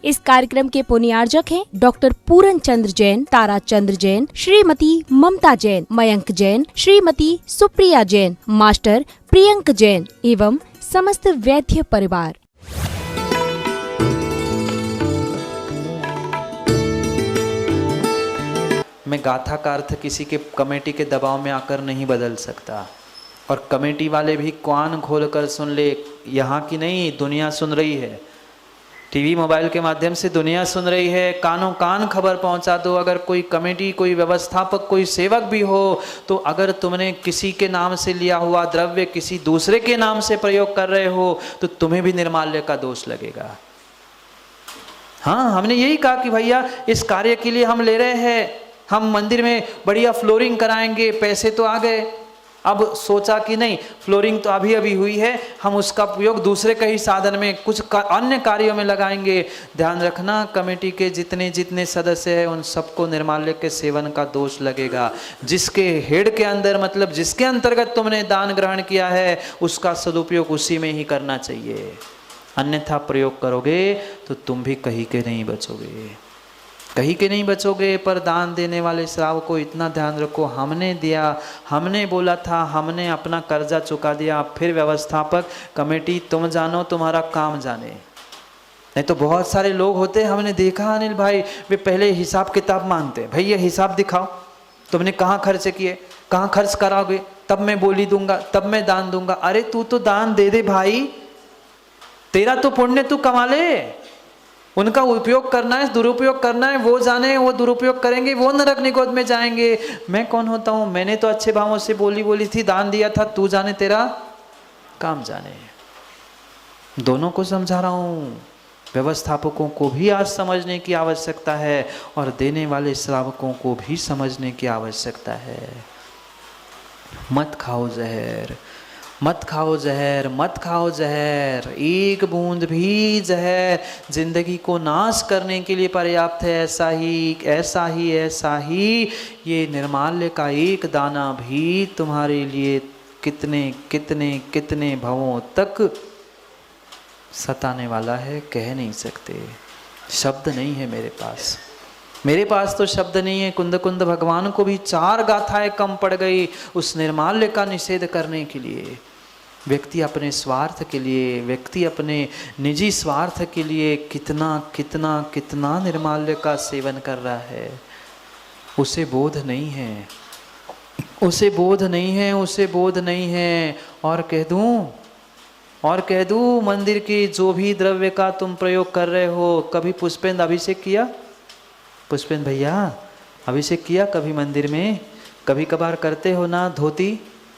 इस कार्यक्रम के पुण्यार्जक हैं डॉक्टर पूरन चंद्र जैन, तारा चंद्र जैन, श्रीमती ममता जैन, मयंक जैन, श्रीमती सुप्रिया जैन, मास्टर प्रियंक जैन एवं समस्त वैद्य परिवार। मैं गाथा का अर्थ किसी के कमेटी के दबाव में आकर नहीं बदल सकता, और कमेटी वाले भी कान खोल कर सुन ले, यहाँ की नहीं दुनिया सुन रही है, टीवी मोबाइल के माध्यम से दुनिया सुन रही है, कानों कान खबर पहुंचा दो। अगर कोई कमेटी, कोई व्यवस्थापक, कोई सेवक भी हो, तो अगर तुमने किसी के नाम से लिया हुआ द्रव्य किसी दूसरे के नाम से प्रयोग कर रहे हो तो तुम्हें भी निर्माल्य का दोष लगेगा। हाँ, हमने यही कहा कि भैया इस कार्य के लिए हम ले रहे हैं, हम मंदिर में बढ़िया फ्लोरिंग कराएंगे, पैसे तो आ गए। अब सोचा कि नहीं, फ्लोरिंग तो अभी अभी हुई है, हम उसका उपयोग दूसरे कई साधन में कुछ अन्य कार्यों में लगाएंगे। ध्यान रखना, कमेटी के जितने जितने सदस्य हैं उन सबको निर्माल्य के सेवन का दोष लगेगा। जिसके हेड के अंदर, मतलब जिसके अंतर्गत तुमने दान ग्रहण किया है, उसका सदुपयोग उसी में ही करना चाहिए, अन्यथा प्रयोग करोगे तो तुम भी कहीं के नहीं बचोगे, कहीं के नहीं बचोगे। पर दान देने वाले श्रावक को इतना ध्यान रखो, हमने दिया, हमने बोला था, हमने अपना कर्जा चुका दिया, फिर व्यवस्थापक कमेटी तुम जानो, तुम्हारा काम जाने। नहीं तो बहुत सारे लोग होते, हमने देखा अनिल भाई, वे पहले हिसाब किताब मांगते, भाई ये हिसाब दिखाओ, तुमने कहाँ खर्च किए, कहाँ खर्च कराओगे, तब मैं बोली दूंगा, तब मैं दान दूंगा। अरे तू तो दान दे दे भाई, तेरा तो पुण्य तू कमा ले, उनका उपयोग करना है, दुरुपयोग करना है, वो जाने, वो दुरुपयोग करेंगे, वो नरक निगोद में जाएंगे। मैं कौन होता हूँ, मैंने तो अच्छे भावों से बोली थी, दान दिया था, तू जाने, तेरा काम जाने। दोनों को समझा रहा हूँ, व्यवस्थापकों को भी आज समझने की आवश्यकता है और देने वाले श्रावकों को भी समझने की आवश्यकता है। मत खाओ जहर, मत खाओ जहर, मत खाओ जहर, एक बूंद भी जहर जिंदगी को नाश करने के लिए पर्याप्त है। ऐसा ही ये निर्माल्य का एक दाना भी तुम्हारे लिए कितने कितने कितने भवों तक सताने वाला है, कह नहीं सकते। शब्द नहीं है मेरे पास तो शब्द नहीं है। कुंद कुंद भगवान को भी 4 गाथाएं कम पड़ गई उस निर्माल्य का निषेध करने के लिए। व्यक्ति अपने स्वार्थ के लिए, व्यक्ति अपने निजी स्वार्थ के लिए कितना कितना कितना निर्माल्य का सेवन कर रहा है, उसे बोध नहीं है, उसे बोध नहीं है, उसे बोध नहीं है। और कह दूं मंदिर की जो भी द्रव्य का तुम प्रयोग कर रहे हो, कभी पुष्पेंद्र अभिषेक किया? पुष्पेंद्र भैया अभिषेक किया कभी मंदिर में? कभी कभार करते हो ना, धोती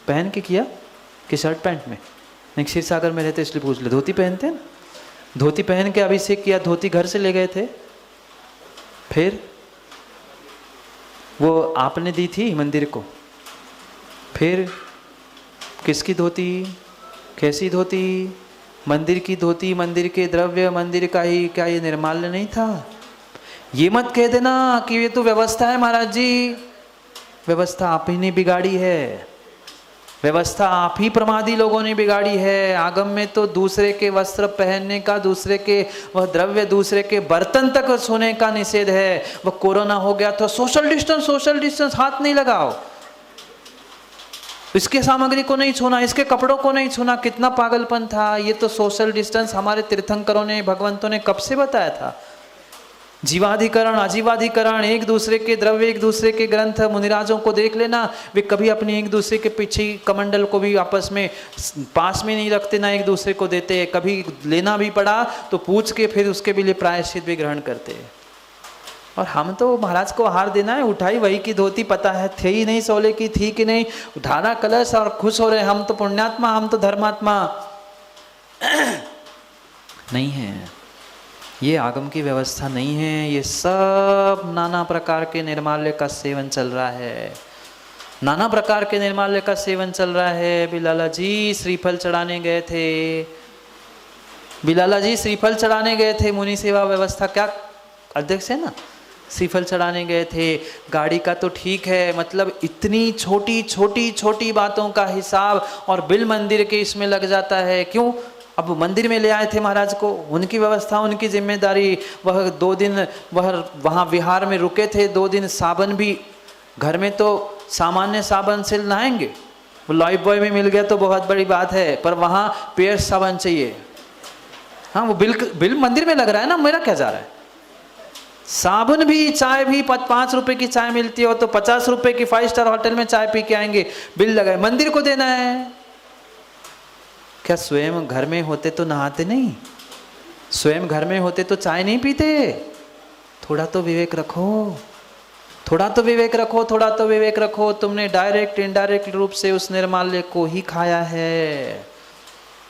पहन के किया कि शर्ट पैंट में? नहीं, क्षीर सागर में रहते इसलिए पूछ ले, धोती पहनते हैं ना, धोती पहन के अभिषेक किया, धोती घर से ले गए थे, फिर वो आपने दी थी मंदिर को, फिर किसकी धोती, कैसी धोती? मंदिर की धोती, मंदिर के द्रव्य, मंदिर का ही, क्या ये निर्माल्य नहीं था? ये मत कह देना कि ये तो व्यवस्था है महाराज जी, व्यवस्था आप ही ने बिगाड़ी है, व्यवस्था आप ही प्रमादी लोगों ने बिगाड़ी है। आगम में तो दूसरे के वस्त्र पहनने का, दूसरे के वह द्रव्य, दूसरे के बर्तन तक छूने का निषेध है। वह कोरोना हो गया तो सोशल डिस्टेंस, हाथ नहीं लगाओ, इसके सामग्री को नहीं छूना, इसके कपड़ों को नहीं छूना। कितना पागलपन था। ये तो सोशल डिस्टेंस हमारे तीर्थंकरों ने, भगवंतों ने कब से बताया था। जीवाधिकरण, अजीवाधिकरण, एक दूसरे के द्रव्य, एक दूसरे के ग्रंथ, मुनिराजों को देख लेना, वे कभी अपने एक दूसरे के पीछे कमंडल को भी आपस में पास में नहीं रखते, ना एक दूसरे को देते। कभी लेना भी पड़ा तो पूछ के फिर उसके भी लिए प्रायश्चित भी ग्रहण करते। और हम तो महाराज को आहार देना है, उठाई वही की धोती, पता है थे ही नहीं, सोले की थी कि नहीं, उठाना कलश और खुश हो रहे, हम तो पुण्यात्मा, हम तो धर्मात्मा। नहीं है, ये आगम की व्यवस्था नहीं है। ये सब नाना प्रकार के निर्माल्य का सेवन चल रहा है, नाना प्रकार के निर्माल्य का सेवन चल रहा है। बिलाला जी श्रीफल चढ़ाने गए थे, बिलाला जी श्रीफल चढ़ाने गए थे, मुनि सेवा व्यवस्था क्या अध्यक्ष है ना, श्रीफल चढ़ाने गए थे। गाड़ी का तो ठीक है, मतलब इतनी छोटी छोटी छोटी बातों का हिसाब और बिल मंदिर के इसमें लग जाता है। क्यों? अब मंदिर में ले आए थे महाराज को, उनकी व्यवस्था, उनकी जिम्मेदारी। वह 2 दिन वह वहाँ विहार में रुके थे, 2 दिन साबन भी घर में तो सामान्य साबन से नहाएंगे, वो लाइफ बॉय में मिल गया तो बहुत बड़ी बात है, पर वहाँ पेड़ साबन चाहिए। हाँ, वो बिल मंदिर में लग रहा है ना, मेरा क्या जा रहा है। साबुन भी, चाय भी, 5 रुपए की चाय मिलती हो तो 50 रुपए की 5 स्टार होटल में चाय पी के आएंगे, बिल लगाए, मंदिर को देना है। क्या स्वयं घर में होते तो नहाते नहीं? स्वयं घर में होते तो चाय नहीं पीते? थोड़ा तो विवेक रखो, थोड़ा तो विवेक रखो, थोड़ा तो विवेक रखो। तुमने डायरेक्ट इनडायरेक्ट रूप से उस निर्माल्य को ही खाया है,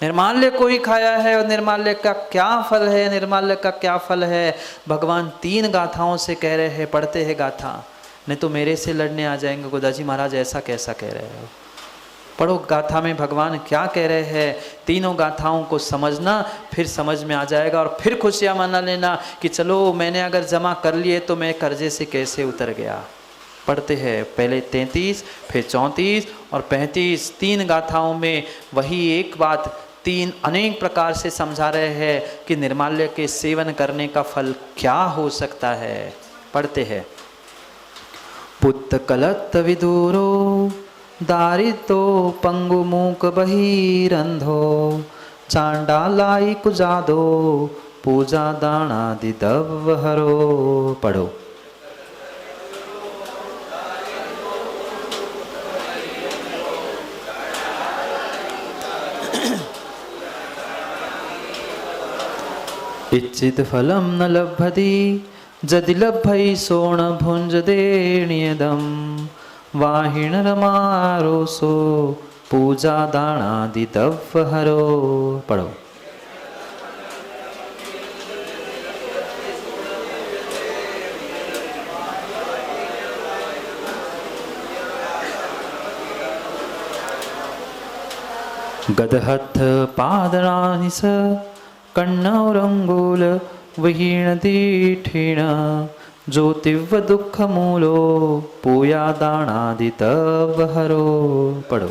निर्माल्य को ही खाया है। और निर्माल्य का क्या फल है, निर्माल्य का क्या फल है? भगवान 3 गाथाओं से कह रहे हैं, पढ़ते हैं गाथा, नहीं तो मेरे से लड़ने आ जाएंगे, गोदाजी महाराज ऐसा कैसा कह रहे हो। पढ़ो गाथा में भगवान क्या कह रहे हैं, तीनों गाथाओं को समझना, फिर समझ में आ जाएगा। और फिर खुशियाँ मना लेना कि चलो मैंने अगर जमा कर लिए तो मैं कर्जे से कैसे उतर गया। पढ़ते हैं पहले 33, फिर 34 और 35, 3 गाथाओं में वही एक बात 3 अनेक प्रकार से समझा रहे हैं कि निर्माल्य के सेवन करने का फल क्या हो सकता है। पढ़ते हैं, पुत्त कलत्त विदूरो दारितो पंगु मूक बहिरंधो चांडालाई कुजादो पूजा दानादि दव हरो। पढ़ो, इच्छित फलम न लभति जदि लभै सोण भुंज देण्यदम वाहिण रमारोसो पूजा दानादि दव हरो। पढ़ो, गदहथ पादरानिस कण्णौरंगूल विहीणदीठिण ज्योतिव दुख मूलो पूया दानादि तव हरो। पढ़ो,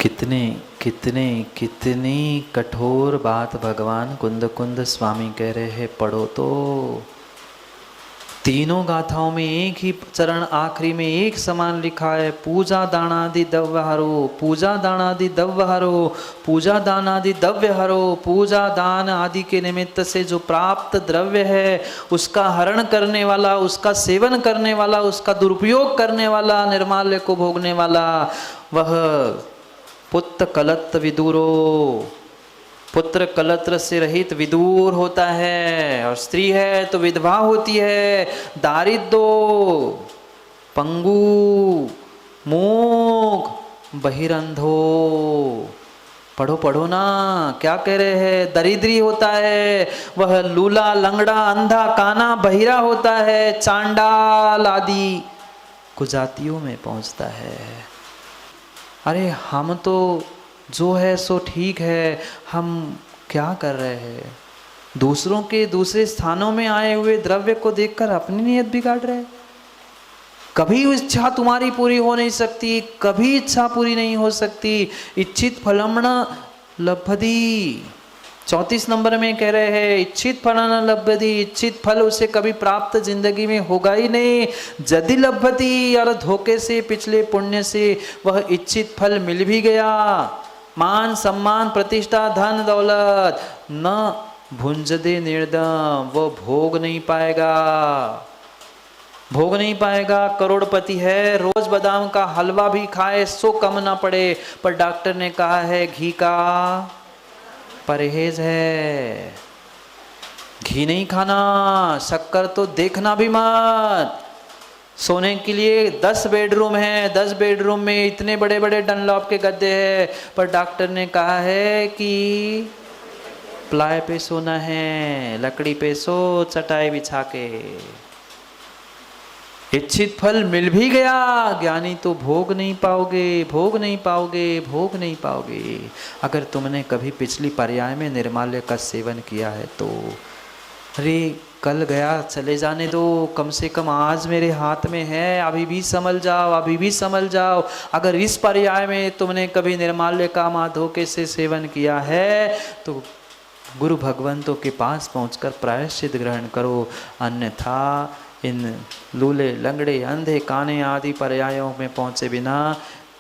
कितने कितने कितनी कठोर बात भगवान कुंद कुंद स्वामी कह रहे हैं। पढ़ो तो, तीनों गाथाओं में एक ही चरण आखिरी में एक समान लिखा है, पूजा दानादि दव्य हरो, पूजा दानादि दव्य हरो, पूजा दानादि दव्य हरो। पूजा दान आदि के निमित्त से जो प्राप्त द्रव्य है उसका हरण करने वाला, उसका सेवन करने वाला, उसका दुरुपयोग करने वाला, निर्माल्य को भोगने वाला, वह पुत्र कलत्र विदूरो, पुत्र कलत्र से रहित विदूर होता है। और स्त्री है तो विधवा होती है। दारिद्रो, पंगु, मूक, बहिरंधो। पढ़ो पढ़ो ना, क्या कह रहे हैं? दरिद्री होता है, वह लूला, लंगड़ा, अंधा, काना, बहिरा होता है, चांडाल आदि कुजातियों में पहुंचता है। अरे हम तो जो है सो ठीक है, हम क्या कर रहे हैं? दूसरों के दूसरे स्थानों में आए हुए द्रव्य को देखकर अपनी नीयत बिगाड़ रहे हैं। कभी इच्छा तुम्हारी पूरी हो नहीं सकती, कभी इच्छा पूरी नहीं हो सकती। इच्छित फलम न लभति, 34 नंबर में कह रहे हैं, इच्छित फल न लभति, इच्छित फल उसे कभी प्राप्त जिंदगी में होगा ही नहीं। यदि लभति, और धोखे से, पिछले पुण्य से वह इच्छित फल मिल भी गया, मान सम्मान प्रतिष्ठा धन दौलत, न भुंजदे निर्दम, वो भोग नहीं पाएगा, भोग नहीं पाएगा। करोड़पति है, रोज बादाम का हलवा भी खाए सो कम ना पड़े, पर डॉक्टर ने कहा है घी का परहेज है, घी नहीं खाना, शक्कर तो देखना भी मत। सोने के लिए 10 बेडरूम है, 10 बेडरूम में इतने बड़े बड़े डनलॉप के गद्दे हैं, पर डॉक्टर ने कहा है कि प्लाई पे सोना है, लकड़ी पे सो, चटाई बिछा के। इच्छित फल मिल भी गया, ज्ञानी तो भोग नहीं पाओगे, भोग नहीं पाओगे, भोग नहीं पाओगे। अगर तुमने कभी पिछली पर्याय में निर्माल्य का सेवन किया है तो अरे कल गया, चले जाने दो, कम से कम आज मेरे हाथ में है, अभी भी संभल जाओ, अभी भी संभल जाओ। अगर इस पर्याय में तुमने कभी निर्माल्य का धोखे से सेवन किया है तो गुरु भगवंतों के पास पहुंचकर प्रायश्चित ग्रहण करो, अन्यथा इन लूले लंगड़े अंधे काने आदि पर्यायों में पहुंचे बिना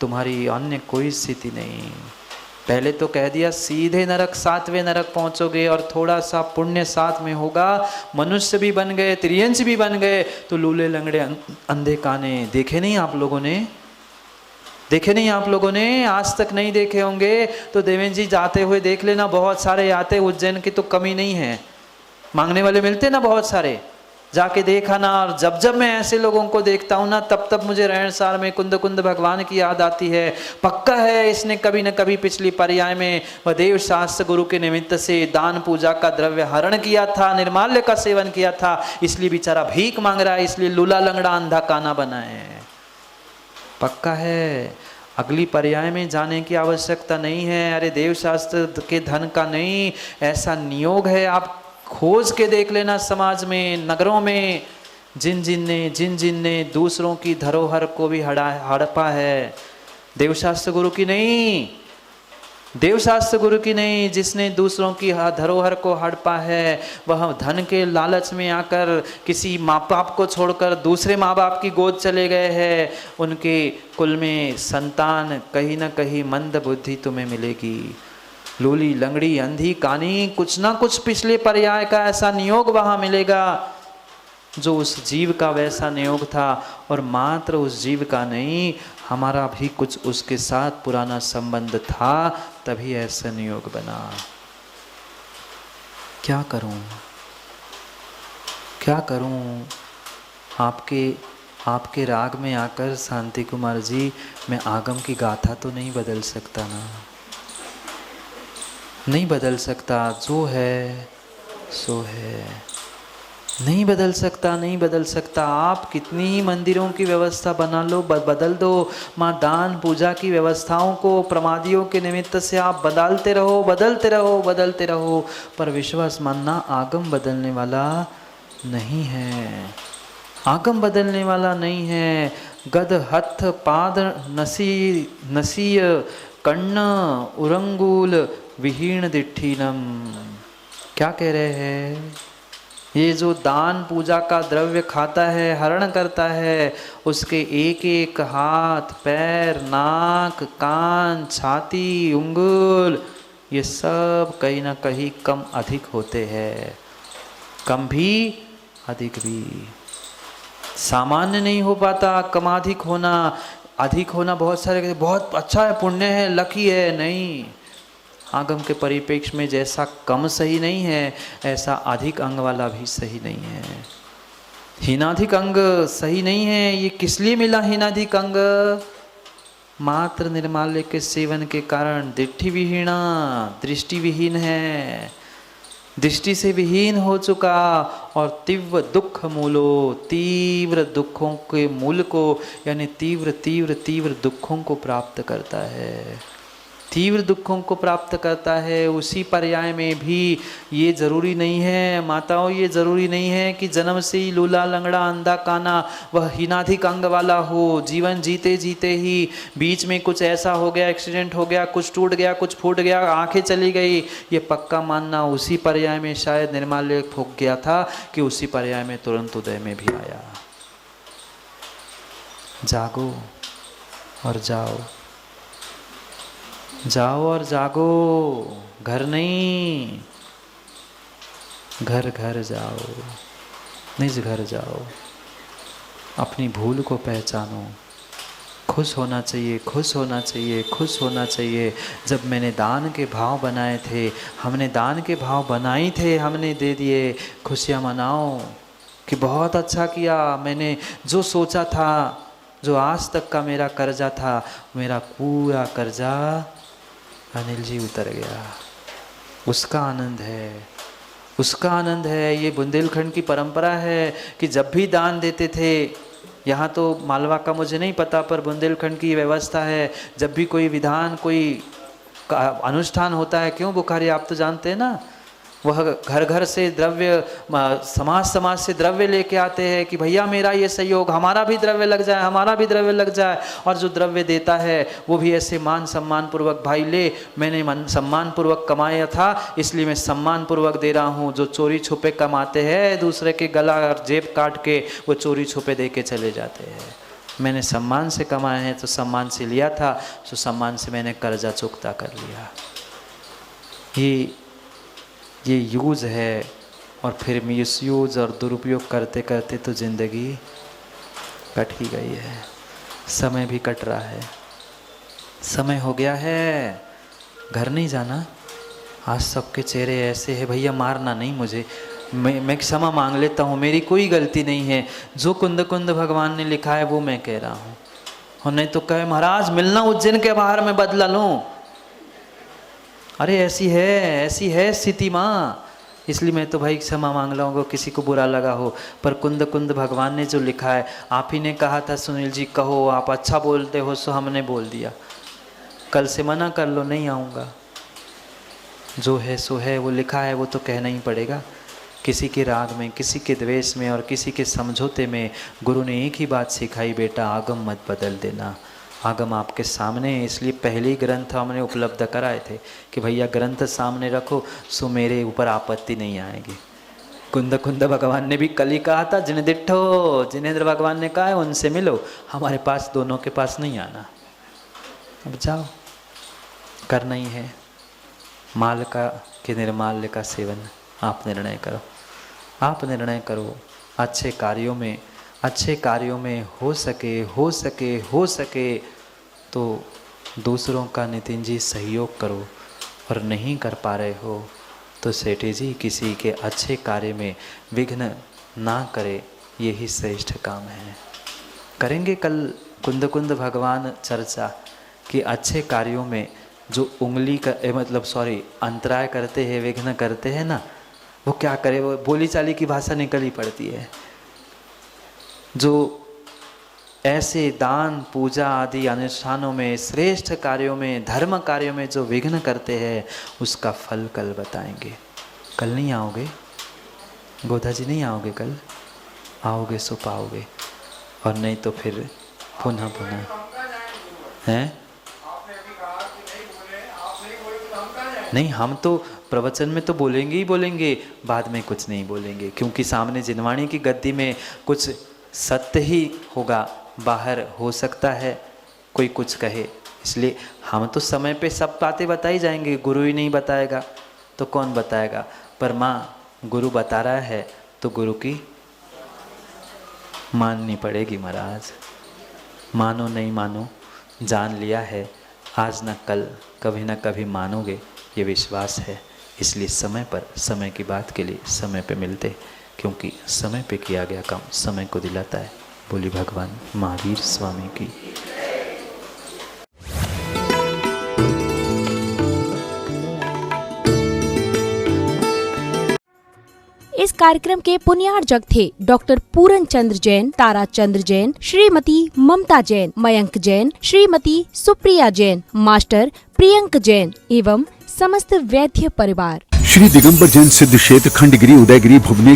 तुम्हारी अन्य कोई स्थिति नहीं। पहले तो कह दिया सीधे नरक, सातवें नरक पहुंचोगे, और थोड़ा सा पुण्य साथ में होगा, मनुष्य भी बन गए, त्रियंश भी बन गए, तो लूले लंगड़े अंधे काने देखे नहीं आप लोगों ने? देखे नहीं आप लोगों ने? आज तक नहीं देखे होंगे तो देवेंद्र जी जाते हुए देख लेना, बहुत सारे आते, उज्जैन की तो कमी नहीं है, मांगने वाले मिलते ना बहुत सारे, जाके देखा ना। और जब जब मैं ऐसे लोगों को देखता हूँ ना, तब तब मुझे रहनसार में कुंद कुंद भगवान की याद आती है। पक्का है इसने कभी न कभी पिछली पर्याय में वह देव शास्त्र गुरु के निमित्त से दान पूजा का द्रव्य हरण किया था, निर्माल्य का सेवन किया था, इसलिए बेचारा भीख मांग रहा है, इसलिए लूला लंगड़ा अंधा काना बना है। पक्का है, अगली पर्याय में जाने की आवश्यकता नहीं है। अरे देव शास्त्र के धन का नहीं, ऐसा नियोग है, आप खोज के देख लेना समाज में, नगरों में, जिन जिन ने दूसरों की धरोहर को भी हड़पा है, देवशास्त्र गुरु की नहीं, देवशास्त्र गुरु की नहीं, जिसने दूसरों की धरोहर को हड़पा है, वह धन के लालच में आकर किसी माँ बाप को छोड़कर दूसरे माँ बाप की गोद चले गए हैं। उनके कुल में संतान कहीं ना कहीं मंद बुद्धि तुम्हें मिलेगी। लूली लंगड़ी अंधी कानी, कुछ ना कुछ पिछले पर्याय का ऐसा नियोग वहां मिलेगा जो उस जीव का वैसा नियोग था, और मात्र उस जीव का नहीं, हमारा भी कुछ उसके साथ पुराना संबंध था, तभी ऐसा नियोग बना। क्या करूं, क्या करूं? आपके राग में आकर शांति कुमार जी, मैं आगम की गाथा तो नहीं बदल सकता ना, नहीं बदल सकता, जो है सो है, नहीं बदल सकता, नहीं बदल सकता। आप कितनी ही मंदिरों की व्यवस्था बना लो, बदल दो, माँ दान पूजा की व्यवस्थाओं को प्रमादियों के निमित्त से आप बदलते रहो, बदलते रहो, बदलते रहो, पर विश्वास मानना आगम बदलने वाला नहीं है, आगम बदलने वाला नहीं है। गद हथ पाद नसीय कर्ण उरंगूल विहीण दिठीनम, क्या कह रहे हैं? ये जो दान पूजा का द्रव्य खाता है, हरण करता है, उसके एक एक हाथ, पैर, नाक, कान, छाती, उंगल, ये सब कहीं ना कहीं कम अधिक होते हैं, कम भी अधिक भी, सामान्य नहीं हो पाता। कम अधिक होना, अधिक होना बहुत सारे बहुत अच्छा है, पुण्य है, लकी है, नहीं। आगम के परिप्रेक्ष्य में जैसा कम सही नहीं है, ऐसा अधिक अंग वाला भी सही नहीं है। हीनाधिक अंग सही नहीं है। ये किस लिए मिला हीनाधिक अंग? मात्र निर्माल्य के सेवन के कारण दिट्ठी विहीना, दृष्टि विहीन है, दृष्टि से विहीन हो चुका, और तीव्र दुख मूलो, तीव्र दुखों के मूल को, यानी तीव्र तीव्र तीव्र दुखों को प्राप्त करता है, तीव्र दुखों को प्राप्त करता है। उसी पर्याय में भी ये जरूरी नहीं है माताओं, ये जरूरी नहीं है कि जन्म से ही लूला लंगड़ा अंधा काना वह हीनाधिक अंग वाला हो। जीवन जीते जीते ही बीच में कुछ ऐसा हो गया, एक्सीडेंट हो गया, कुछ टूट गया, कुछ फूट गया, आंखें चली गई, ये पक्का मानना उसी पर्याय में शायद निर्माल्य फूक गया था कि उसी पर्याय में तुरंत उदय में भी आया। जागो और जाओ, जाओ और जागो, घर नहीं, घर घर जाओ, निज घर जाओ, अपनी भूल को पहचानो। खुश होना चाहिए, खुश होना चाहिए, खुश होना चाहिए। जब मैंने दान के भाव बनाए थे, हमने दान के भाव बनाए थे, हमने दे दिए, खुशियाँ मनाओ कि बहुत अच्छा किया, मैंने जो सोचा था, जो आज तक का मेरा कर्जा था, मेरा पूरा कर्जा अनिल जी उतर गया। उसका आनंद है, उसका आनंद है। ये बुंदेलखंड की परंपरा है कि जब भी दान देते थे, यहाँ तो मालवा का मुझे नहीं पता, पर बुंदेलखंड की व्यवस्था है, जब भी कोई विधान, कोई अनुष्ठान होता है, क्यों बुखारी आप तो जानते हैं ना, वह घर घर से द्रव्य, समाज समाज से द्रव्य लेके आते हैं कि भैया मेरा ये सहयोग, हमारा भी द्रव्य लग जाए, हमारा भी द्रव्य लग जाए। और जो द्रव्य देता है वो भी ऐसे मान सम्मान पूर्वक, भाई ले, मैंने सम्मान पूर्वक कमाया था इसलिए मैं सम्मान पूर्वक दे रहा हूँ। जो चोरी छुपे कमाते हैं, दूसरे के गला और जेब काट के वो चोरी छुपे दे के चले जाते हैं। मैंने सम्मान से कमाए हैं तो सम्मान से लिया था, तो सम्मान से मैंने कर्जा चुकता कर लिया। ये यूज़ है, और फिर मिसयूज़ और दुरुपयोग करते करते तो ज़िंदगी कट ही गई है। समय भी कट रहा है, समय हो गया है, घर नहीं जाना। आज सबके चेहरे ऐसे हैं, भैया मारना नहीं मुझे, मैं क्षमा मांग लेता हूँ, मेरी कोई गलती नहीं है, जो कुंद कुंद भगवान ने लिखा है वो मैं कह रहा हूँ। और नहीं तो कहे महाराज मिलना उज्जैन के बाहर में बदला लूँ। अरे ऐसी है स्थिति माँ, इसलिए मैं तो भाई क्षमा मांग लाऊंगा, किसी को बुरा लगा हो। पर कुंद कुंद भगवान ने जो लिखा है, आप ही ने कहा था सुनील जी कहो, आप अच्छा बोलते हो सो हमने बोल दिया। कल से मना कर लो, नहीं आऊँगा। जो है सो है, वो लिखा है वो तो कहना ही पड़ेगा। किसी के राग में, किसी के द्वेष में और किसी के समझौते में गुरु ने एक ही बात सिखाई, बेटा आगम मत बदल देना। आगम आपके सामने है, इसलिए पहले ही ग्रंथ हमने उपलब्ध कराए थे कि भैया ग्रंथ सामने रखो सो मेरे ऊपर आपत्ति नहीं आएगी। कुंद कुंद भगवान ने भी कल ही कहा था, जिन्हें दिट्ठो, जिनेंद्र भगवान ने कहा है उनसे मिलो, हमारे पास दोनों के पास नहीं आना। अब जाओ, करना ही है। माल का कि निर्माल्य का सेवन आप निर्णय करो, आप निर्णय करो। अच्छे कार्यों में हो सके तो दूसरों का नितिन जी सहयोग करो, और नहीं कर पा रहे हो तो सेठी जी किसी के अच्छे कार्य में विघ्न ना करे, यही श्रेष्ठ काम है। करेंगे कल कुंद कुंद भगवान चर्चा कि अच्छे कार्यों में जो उंगली का अंतराय करते हैं, विघ्न करते हैं ना, वो क्या करे। वो बोली चाली की भाषा निकल ही पड़ती है। जो ऐसे दान पूजा आदि अनुष्ठानों में, श्रेष्ठ कार्यों में, धर्म कार्यों में जो विघ्न करते हैं, उसका फल कल बताएंगे। कल नहीं आओगे गोधा जी, नहीं आओगे कल? आओगे सो पाओगे, और नहीं तो फिर पुनः हैं। नहीं, हम तो प्रवचन में तो बोलेंगे ही बोलेंगे, बाद में कुछ नहीं बोलेंगे, क्योंकि सामने जिनवाणी की गद्दी में कुछ सत्य ही होगा, बाहर हो सकता है कोई कुछ कहे। इसलिए हम तो समय पे सब बातें बताई जाएंगे, गुरु ही नहीं बताएगा तो कौन बताएगा। पर माँ गुरु बता रहा है तो गुरु की माननी पड़ेगी महाराज। मानो नहीं मानो, जान लिया है, आज न कल कभी न कभी मानोगे, ये विश्वास है। इसलिए समय पर, समय की बात के लिए समय पे मिलते, क्योंकि समय पे किया गया काम समय को दिलाता है। बोली भगवान महावीर स्वामी की। इस कार्यक्रम के पुण्यार्जक थे डॉक्टर पूरन चंद्र जैन, तारा चंद्र जैन, श्रीमती ममता जैन, मयंक जैन, श्रीमती सुप्रिया जैन, मास्टर प्रियंक जैन एवं समस्त वैद्य परिवार। श्री दिगंबर जैन सिद्ध क्षेत्र खंडगिरी उदयगिरी भुवनेश्वर।